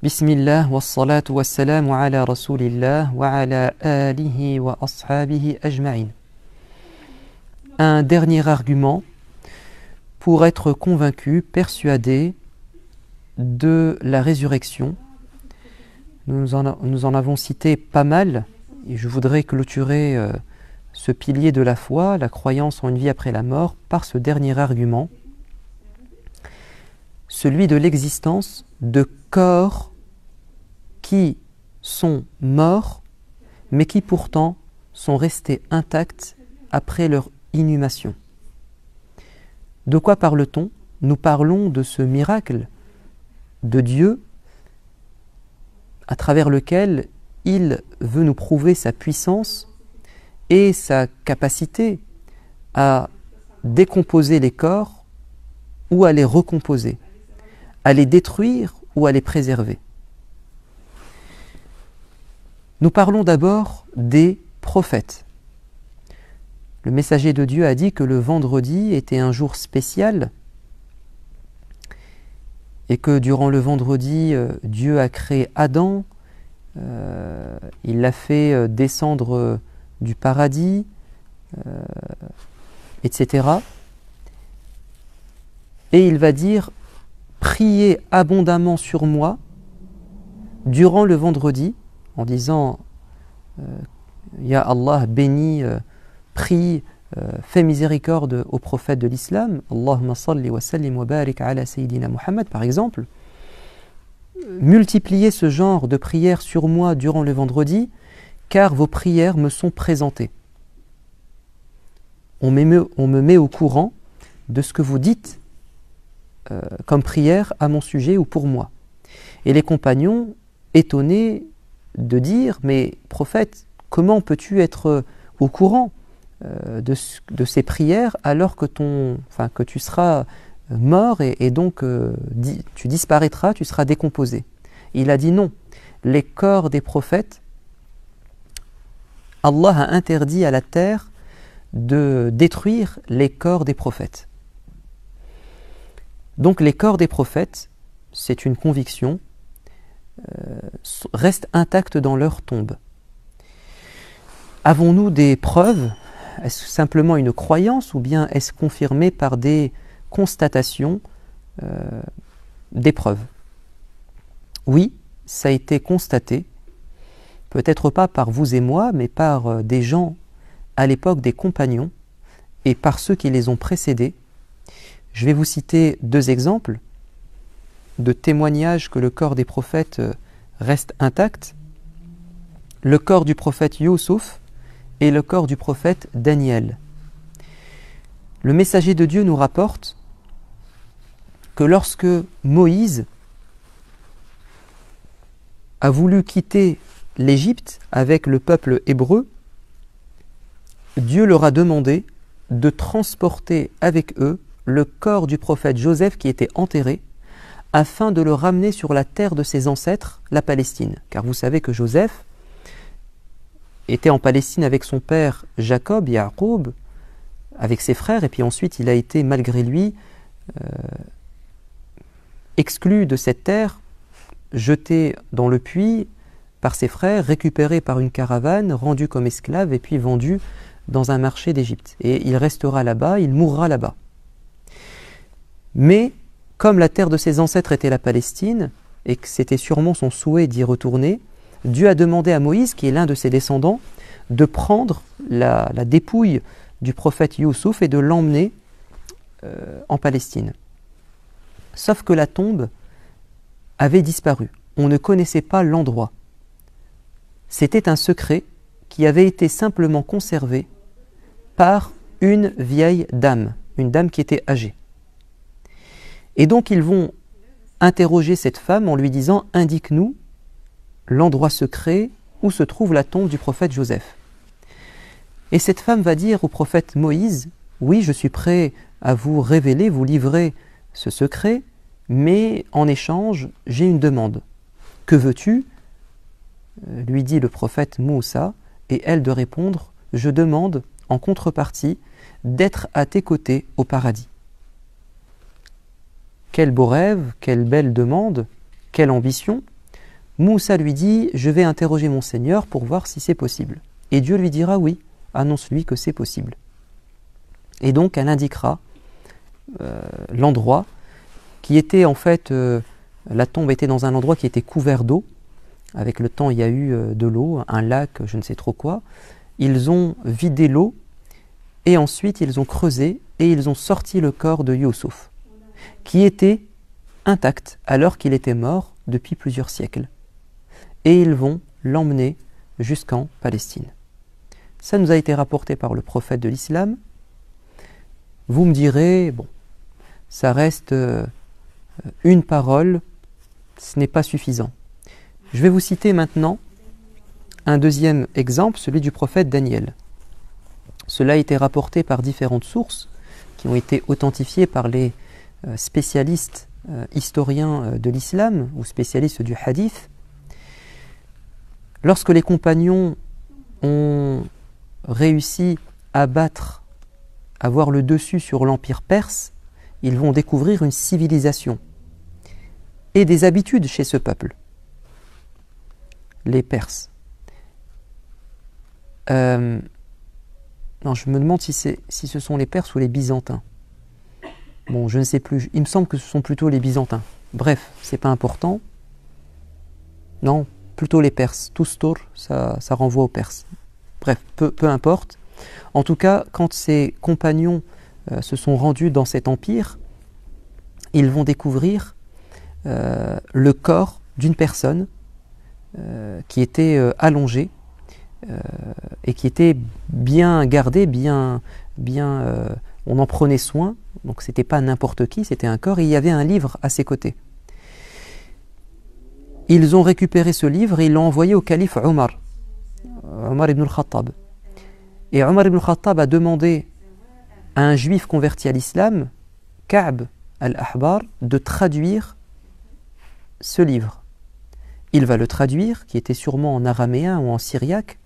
Bismillah wa salatu wa salamu ala rasulillah wa ala alihi wa ashabihi ajma'in. Un dernier argument pour être convaincu, persuadé de la résurrection. Nous en avons cité pas mal et je voudrais clôturer ce pilier de la foi, la croyance en une vie après la mort, par ce dernier argument, celui de l'existence de corps qui sont morts, mais qui pourtant sont restés intacts après leur inhumation. De quoi parle-t-on? Nous parlons de ce miracle de Dieu à travers lequel il veut nous prouver sa puissance et sa capacité à décomposer les corps ou à les recomposer, à les détruire ou à les préserver. Nous parlons d'abord des prophètes. Le messager de Dieu a dit que le vendredi était un jour spécial et que durant le vendredi, Dieu a créé Adam, il l'a fait descendre du paradis, etc. Et il va dire « Priez abondamment sur moi durant le vendredi » en disant « Ya Allah, bénis, prie, fais miséricorde au prophète de l'islam, Allahumma salli wa sallim wa barik ala Sayyidina Muhammad » par exemple. Multipliez ce genre de prières sur moi durant le vendredi, car vos prières me sont présentées. On me met au courant de ce que vous dites comme prière à mon sujet ou pour moi. Et les compagnons, étonnés de dire, mais prophète, comment peux-tu être au courant de ces prières alors que tu seras mort et donc tu disparaîtras, tu seras décomposé. Il a dit non, les corps des prophètes, Allah a interdit à la terre de détruire les corps des prophètes. Donc les corps des prophètes, c'est une conviction, restent intacts dans leur tombe. Avons-nous des preuves? Est-ce simplement une croyance ou bien est-ce confirmé par des constatations, des preuves? Oui, ça a été constaté, peut-être pas par vous et moi, mais par des gens à l'époque des compagnons et par ceux qui les ont précédés. Je vais vous citer deux exemples de témoignages que le corps des prophètes reste intact. Le corps du prophète Youssouf et le corps du prophète Daniel. Le messager de Dieu nous rapporte que lorsque Moïse a voulu quitter l'Égypte avec le peuple hébreu, Dieu leur a demandé de transporter avec eux le corps du prophète Joseph qui était enterré, afin de le ramener sur la terre de ses ancêtres, la Palestine. Car vous savez que Joseph était en Palestine avec son père Jacob, Yacoub, avec ses frères, et puis ensuite il a été, malgré lui, exclu de cette terre, jeté dans le puits par ses frères, récupéré par une caravane, rendu comme esclave, et puis vendu dans un marché d'Égypte. Et il restera là-bas, il mourra là-bas. Mais comme la terre de ses ancêtres était la Palestine, et que c'était sûrement son souhait d'y retourner, Dieu a demandé à Moïse, qui est l'un de ses descendants, de prendre la dépouille du prophète Youssouf et de l'emmener en Palestine. Sauf que la tombe avait disparu. On ne connaissait pas l'endroit. C'était un secret qui avait été simplement conservé par une vieille dame, une dame qui était âgée. Et donc ils vont interroger cette femme en lui disant « Indique-nous l'endroit secret où se trouve la tombe du prophète Joseph. » Et cette femme va dire au prophète Moïse « Oui, je suis prêt à vous révéler, vous livrer ce secret, mais en échange, j'ai une demande. Que veux-tu » lui dit le prophète Moussa, et elle de répondre « Je demande en contrepartie d'être à tes côtés au paradis. » Quel beau rêve, quelle belle demande, quelle ambition. Moussa lui dit, je vais interroger mon Seigneur pour voir si c'est possible. Et Dieu lui dira, oui, annonce-lui que c'est possible. Et donc elle indiquera l'endroit qui était en fait, la tombe était dans un endroit qui était couvert d'eau. Avec le temps, il y a eu de l'eau, un lac, je ne sais trop quoi. Ils ont vidé l'eau et ensuite ils ont creusé et ils ont sorti le corps de Youssouf, qui était intact alors qu'il était mort depuis plusieurs siècles. Et ils vont l'emmener jusqu'en Palestine. Ça nous a été rapporté par le prophète de l'islam. Vous me direz, bon, ça reste une parole, ce n'est pas suffisant. Je vais vous citer maintenant un deuxième exemple, celui du prophète Daniel. Cela a été rapporté par différentes sources qui ont été authentifiées par les spécialistes historiens de l'islam ou spécialistes du hadith. Lorsque les compagnons ont réussi à avoir le dessus sur l'empire perse, ils vont découvrir une civilisation et des habitudes chez ce peuple, les Perses. Non, je me demande si ce sont les Perses ou les Byzantins. Bon, je ne sais plus. Il me semble que ce sont plutôt les Byzantins. Bref, c'est pas important. Non, plutôt les Perses. Toustor, ça renvoie aux Perses. Bref, peu importe. En tout cas, quand ces compagnons se sont rendus dans cet empire, ils vont découvrir le corps d'une personne qui était allongée et qui était bien gardée, on en prenait soin. Donc c'était pas n'importe qui, c'était un corps et il y avait un livre à ses côtés. Ils ont récupéré ce livre et ils l'ont envoyé au calife Omar ibn al-Khattab. Et Omar ibn al-Khattab a demandé à un juif converti à l'islam, Ka'b al-Ahbar, de traduire ce livre. Il va le traduire, qui était sûrement en araméen ou en syriaque,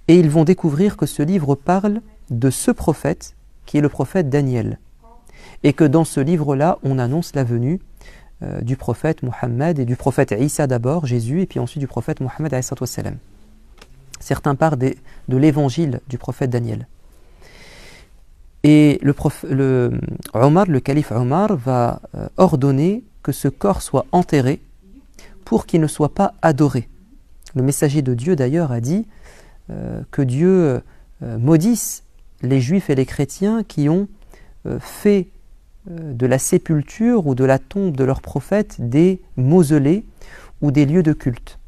et ils vont découvrir que ce livre parle de ce prophète, qui est le prophète Daniel, et que dans ce livre-là, on annonce la venue du prophète Mohammed et du prophète Isa d'abord, Jésus, et puis ensuite du prophète Mohammed alayhi salam. Certains parlent de l'évangile du prophète Daniel. Et le calife Omar va ordonner que ce corps soit enterré pour qu'il ne soit pas adoré. Le messager de Dieu d'ailleurs a dit que Dieu maudisse les juifs et les chrétiens qui ont fait de la sépulture ou de la tombe de leur prophète des mausolées ou des lieux de culte.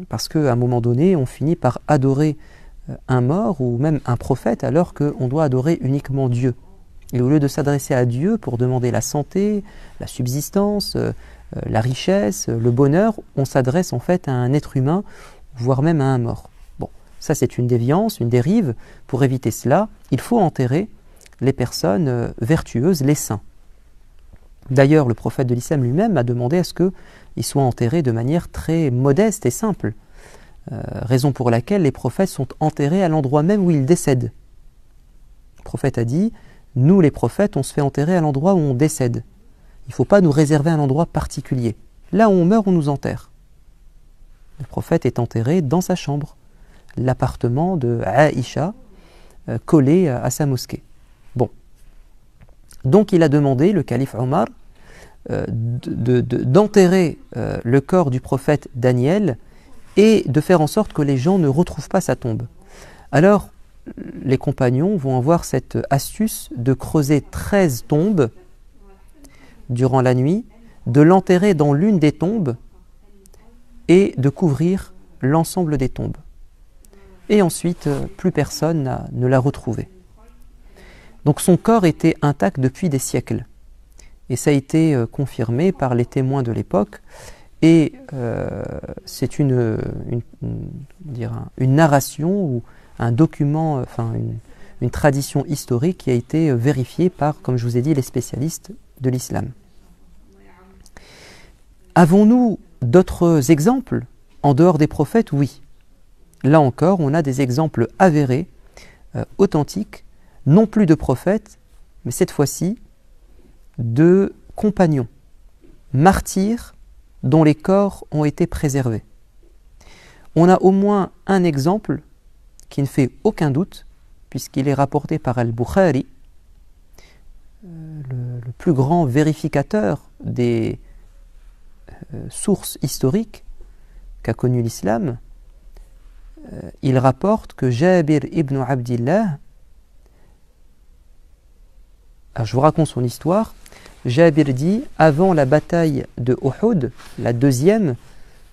Parce qu'à un moment donné, on finit par adorer un mort ou même un prophète alors qu'on doit adorer uniquement Dieu. Et au lieu de s'adresser à Dieu pour demander la santé, la subsistance, la richesse, le bonheur, on s'adresse en fait à un être humain, voire même à un mort. Bon, ça c'est une déviance, une dérive. Pour éviter cela, il faut enterrer les personnes vertueuses, les saints. D'ailleurs, le prophète de l'islam lui-même a demandé à ce qu'ils soient enterrés de manière très modeste et simple. Raison pour laquelle les prophètes sont enterrés à l'endroit même où ils décèdent. Le prophète a dit, nous les prophètes, on se fait enterrer à l'endroit où on décède. Il ne faut pas nous réserver un endroit particulier. Là où on meurt, on nous enterre. Le prophète est enterré dans sa chambre, l'appartement de Aïcha, collé à sa mosquée. Bon. Donc il a demandé, le calife Omar, d'enterrer le corps du prophète Daniel et de faire en sorte que les gens ne retrouvent pas sa tombe. Alors, les compagnons vont avoir cette astuce de creuser 13 tombes durant la nuit, de l'enterrer dans l'une des tombes et de couvrir l'ensemble des tombes. Et ensuite, plus personne ne l'a retrouvé. Donc son corps était intact depuis des siècles. Et ça a été confirmé par les témoins de l'époque. Et c'est une narration ou un document, enfin une tradition historique qui a été vérifiée par, comme je vous ai dit, les spécialistes de l'islam. Avons-nous d'autres exemples en dehors des prophètes? Oui. Là encore, on a des exemples avérés, authentiques, non plus de prophètes, mais cette fois-ci de compagnons, martyrs dont les corps ont été préservés. On a au moins un exemple qui ne fait aucun doute, puisqu'il est rapporté par Al-Bukhari, le plus grand vérificateur des sources historiques qu'a connu l'islam. Il rapporte que Jabir ibn Abdillah, alors je vous raconte son histoire. Jabir dit, avant la bataille de Uhud, la deuxième,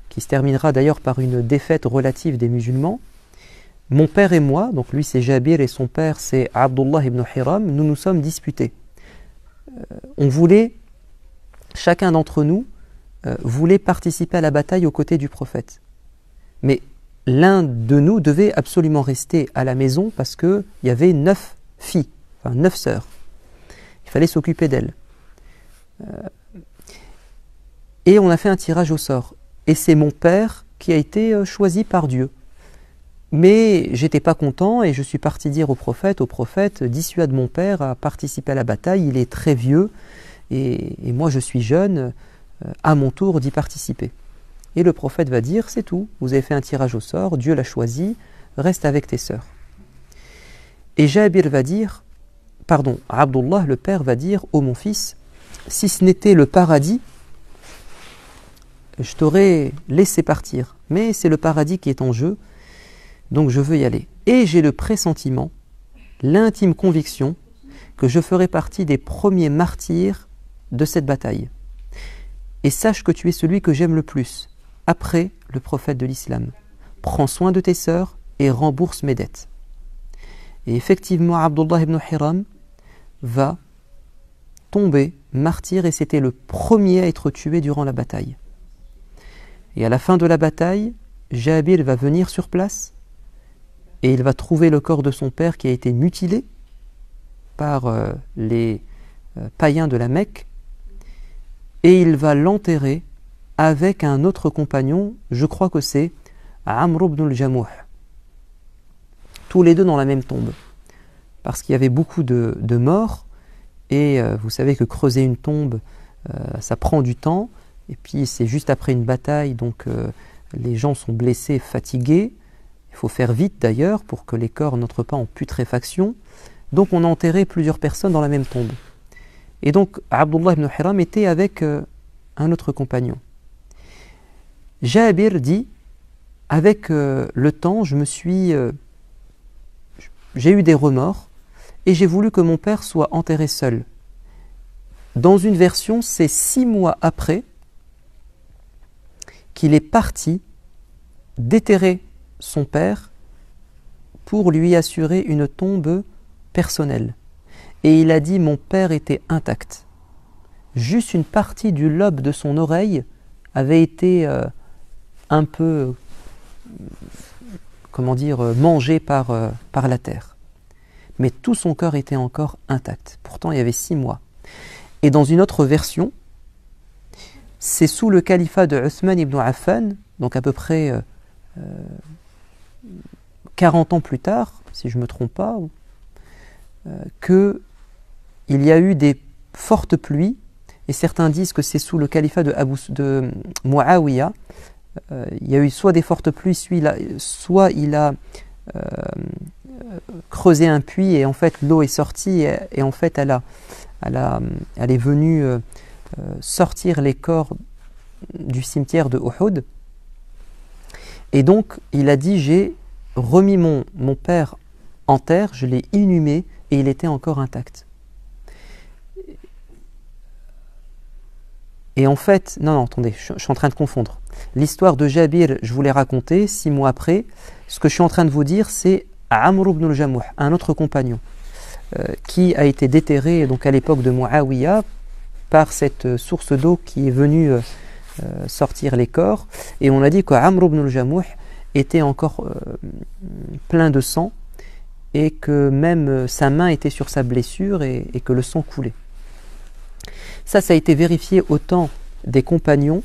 qui se terminera d'ailleurs par une défaite relative des musulmans, mon père et moi, donc lui c'est Jabir et son père c'est Abdullah ibn Hiram, nous nous sommes disputés. On voulait, chacun d'entre nous voulait participer à la bataille aux côtés du prophète. Mais l'un de nous devait absolument rester à la maison parce qu'il y avait 9 filles, enfin 9 sœurs. Il fallait s'occuper d'elles. Et on a fait un tirage au sort. Et c'est mon père qui a été choisi par Dieu. Mais j'étais pas content et je suis parti dire au prophète, dissuade mon père à participer à la bataille, il est très vieux et moi je suis jeune, à mon tour d'y participer. Et le prophète va dire, c'est tout, vous avez fait un tirage au sort, Dieu l'a choisi, reste avec tes sœurs. Et Jabir va dire, Abdullah le père va dire, ô mon fils, si ce n'était le paradis, je t'aurais laissé partir, mais c'est le paradis qui est en jeu, donc je veux y aller. Et j'ai le pressentiment, l'intime conviction, que je ferai partie des premiers martyrs de cette bataille. Et sache que tu es celui que j'aime le plus, après le prophète de l'islam. Prends soin de tes sœurs et rembourse mes dettes. Et effectivement, Abdullah ibn Hiram va tomber martyr et c'était le premier à être tué durant la bataille. Et à la fin de la bataille, Jabir va venir sur place et il va trouver le corps de son père qui a été mutilé par les païens de la Mecque et il va l'enterrer avec un autre compagnon, je crois que c'est Amr ibn al-Jamuh. Tous les deux dans la même tombe. Parce qu'il y avait beaucoup de morts et vous savez que creuser une tombe, ça prend du temps et puis c'est juste après une bataille, donc les gens sont blessés, fatigués. Il faut faire vite d'ailleurs pour que les corps n'entrent pas en putréfaction. Donc on a enterré plusieurs personnes dans la même tombe. Et donc Abdullah ibn Hiram était avec un autre compagnon. Jabir dit, avec le temps, j'ai eu des remords et j'ai voulu que mon père soit enterré seul. Dans une version, c'est 6 mois après qu'il est parti déterrer son père pour lui assurer une tombe personnelle. Et il a dit, mon père était intact. Juste une partie du lobe de son oreille avait été un peu, mangé par la terre. Mais tout son corps était encore intact. Pourtant, il y avait 6 mois. Et dans une autre version, c'est sous le califat de Uthman ibn Affan, donc à peu près 40 ans plus tard, si je ne me trompe pas, qu'il y a eu des fortes pluies, et certains disent que c'est sous le califat de Muawiyah. Il y a eu soit des fortes pluies, soit il a creusé un puits et en fait l'eau est sortie et en fait elle est venue sortir les corps du cimetière de Uhud. Et donc il a dit, j'ai remis mon père en terre, je l'ai inhumé et il était encore intact. Et en fait, non, attendez, je suis en train de confondre. L'histoire de Jabir, je vous l'ai racontée 6 mois après. Ce que je suis en train de vous dire, c'est Amr ibn al-Jamuh, un autre compagnon, qui a été déterré donc à l'époque de Muawiyah par cette source d'eau qui est venue sortir les corps. Et on a dit qu'Amr ibn al-Jamuh était encore plein de sang et que même sa main était sur sa blessure et que le sang coulait. Ça a été vérifié au temps des compagnons,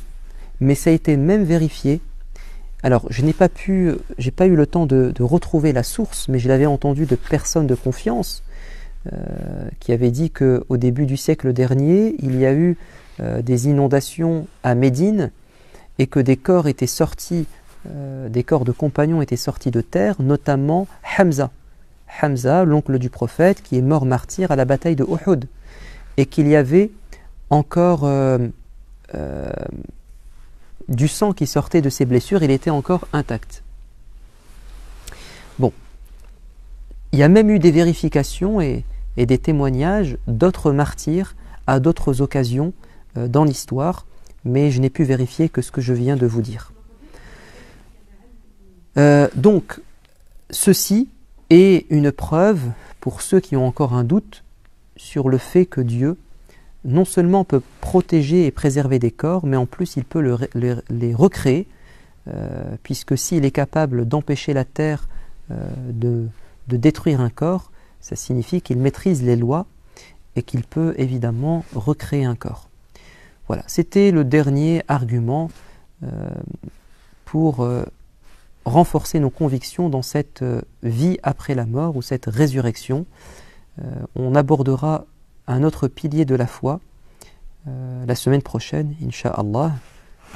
mais ça a été même vérifié. Alors, j'ai pas eu le temps de retrouver la source, mais je l'avais entendu de personnes de confiance qui avaient dit qu'au début du siècle dernier, il y a eu des inondations à Médine et que des corps étaient sortis, des corps de compagnons étaient sortis de terre, notamment Hamza. Hamza, l'oncle du prophète, qui est mort martyr à la bataille de Uhud, et qu'il y avait encore du sang qui sortait de ses blessures, il était encore intact. Bon, il y a même eu des vérifications et des témoignages d'autres martyrs à d'autres occasions dans l'histoire, mais je n'ai pu vérifier que ce que je viens de vous dire. Donc, ceci est une preuve pour ceux qui ont encore un doute sur le fait que Dieu non seulement peut protéger et préserver des corps, mais en plus il peut les recréer, puisque s'il est capable d'empêcher la terre de détruire un corps, ça signifie qu'il maîtrise les lois et qu'il peut évidemment recréer un corps. Voilà, c'était le dernier argument pour renforcer nos convictions dans cette vie après la mort ou cette résurrection. On abordera un autre pilier de la foi la semaine prochaine, Inch'Allah.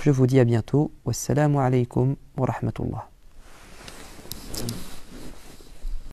Je vous dis à bientôt. Wassalamu alaikum wa rahmatullah.